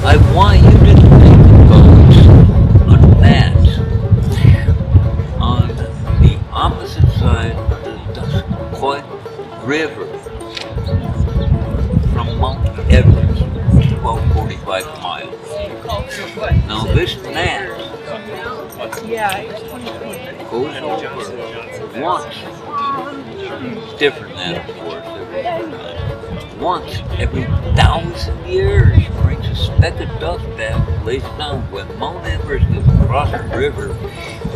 I want you to think about a mat on the opposite side of the Dasquoia River from Mount Everest, about 45 miles. Now this mat goes over once. It's different than, of course, every time. Once every 1,000 years, brings a speck of dust back, lays down. When Mount Everest is across the river,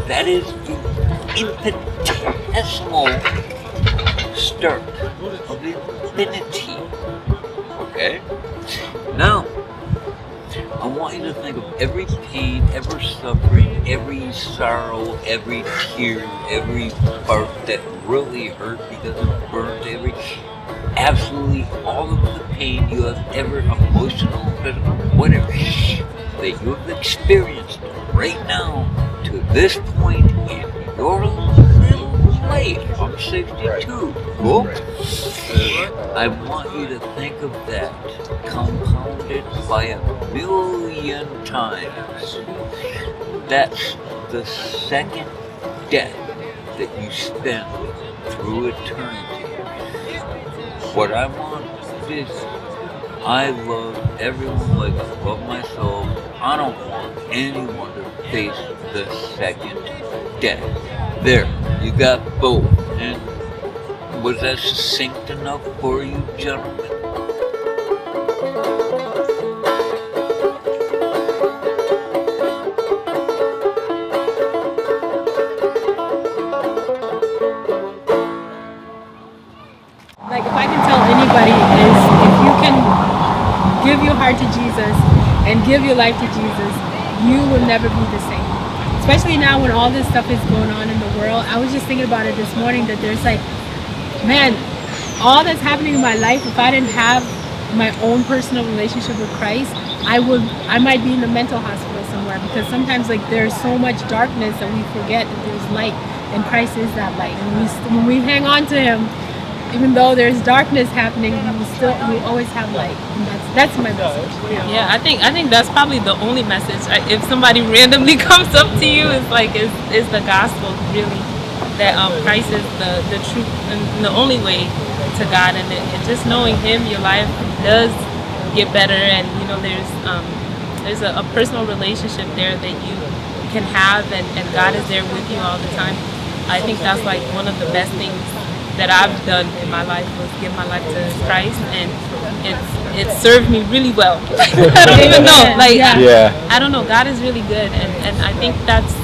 that is the infinitesimal start of infinity. Okay? Now, I want you to think of every pain, every suffering, every sorrow, every tear, every part that really hurt because it burned, absolutely all of the pain you have ever, emotional, physical, whatever, that you have experienced right now to this point in your little life. I'm 62. Cool? I want you to think of that compounded by 1,000,000 times. That's the second death that you spend through eternity. What I want is, I love everyone like I love myself. I don't want anyone to face the second death. There, you got both. And was that succinct enough for you, gentlemen? Like, if I can tell anybody, is if you can give your heart to Jesus and give your life to Jesus, you will never be the same. Especially now when all this stuff is going on in the world. I was just thinking about it this morning, that there's like, man, all that's happening in my life, if I didn't have my own personal relationship with Christ, I might be in a mental hospital somewhere, because sometimes like there's so much darkness that we forget that there's light, and Christ is that light. And when we hang on to Him, even though there's darkness happening, we always have light. And that's my message. Yeah, I think that's probably the only message. If somebody randomly comes up to you, it's like is the gospel really that Christ is the truth and the only way to God, and just knowing Him, your life does get better, and there's a personal relationship there that you can have, and God is there with you all the time. I think that's like one of the best things that I've done in my life, was give my life to Christ, and it served me really well. I don't even know, I don't know. God is really good, and I think that's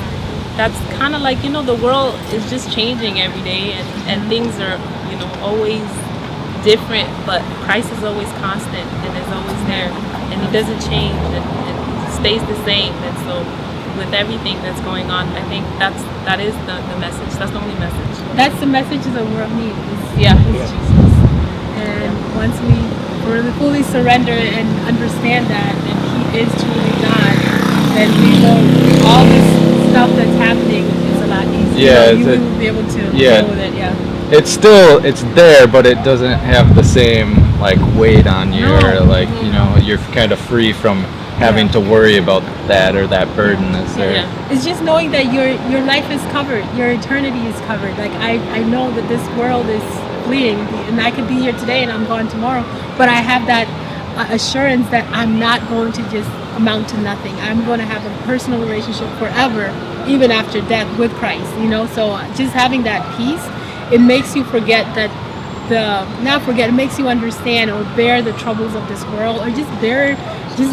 kind of like, the world is just changing every day, and things are always different, but Christ is always constant and is always there, and He doesn't change, and stays the same. And so with everything that's going on, I think that is the message. That's the only message. That's the message the world needs. Is Jesus. And once we fully surrender and understand that He is truly God, then we know all this stuff that's happening is a lot easier. You will be able to deal with it. It's there, but it doesn't have the same like weight on you, or like you're kind of free from having to worry about that, or that burden that's there. It's just knowing that your life is covered, your eternity is covered. Like I know that this world is fleeting, and I could be here today and I'm gone tomorrow, but I have that assurance that I'm not going to just amount to nothing. I'm going to have a personal relationship forever, even after death, with Christ. So just having that peace, it makes you forget that. It makes you understand or bear the troubles of this world, or just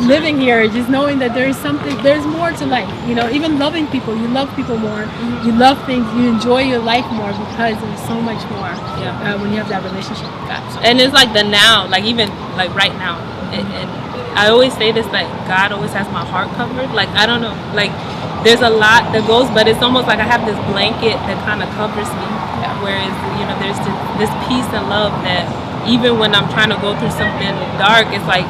living here, just knowing that there's more to life. Even loving people, you love people more, you love things, you enjoy your life more, because there's so much more when you have that relationship with God. And it's like the now, like even like right now, and I always say this, like God always has my heart covered. Like I don't know, like there's a lot that goes, but it's almost like I have this blanket that kind of covers me. Whereas there's this peace and love that even when I'm trying to go through something dark, it's like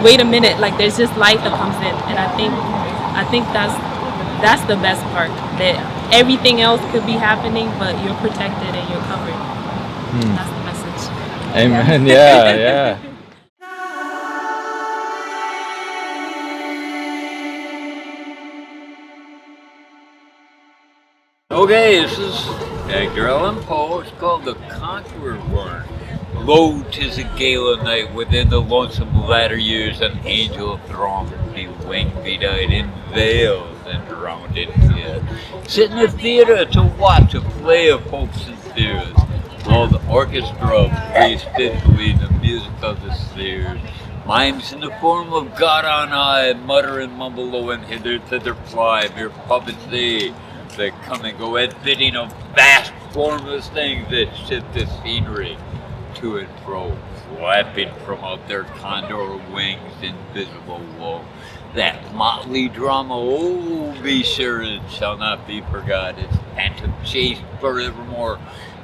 wait a minute, like there's just light that comes in, and I think that's the best part, that everything else could be happening, but you're protected and you're covered. That's the message. Amen. Yeah. Okay, this is Edgar Allan Poe. It's called The Conqueror Worm. Lo, 'tis a gala night within the lonesome latter years, an angel throng be winged, be dyed in veils and drowned in tears. Sit in the theater to watch a play of hopes and fears, while the orchestra plays fitfully the music of the spheres. Mimes in the form of God on high, mutter and mumble low and hither thither fly, mere puppets they come and go at bidding of vast formless things that shift the scenery to and fro, flapping from out their condor wings invisible woe. That motley drama, oh, be sure it shall not be forgot. It's phantom chased forevermore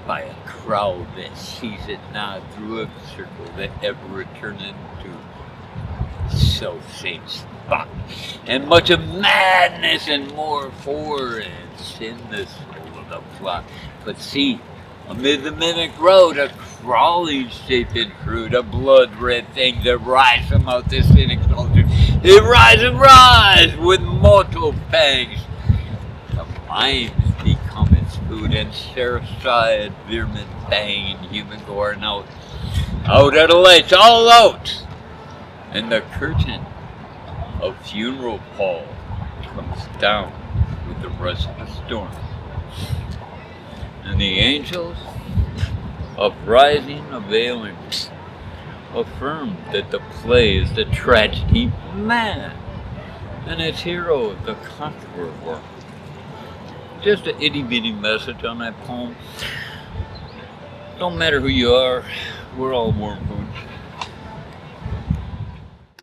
by a crowd that sees it not through a circle that ever return into self-same spot. And much of madness and more for it's in the soul of the flock. But see, amid the mimic road, a crawling shape intrude, a blood-red thing that rise from out this cynic soldier. It rise and rise with mortal pangs. The mimes become its food, and seraph-side vermin bang, and human gore out. Out are the lights, all out! And the curtain of funeral pall comes down with the rush of the storm. And the angels, uprising, availing, affirm that the play is the tragedy mad, and its hero the conqueror worm. Just an itty-bitty message on that poem. Don't matter who you are, we're all worm food.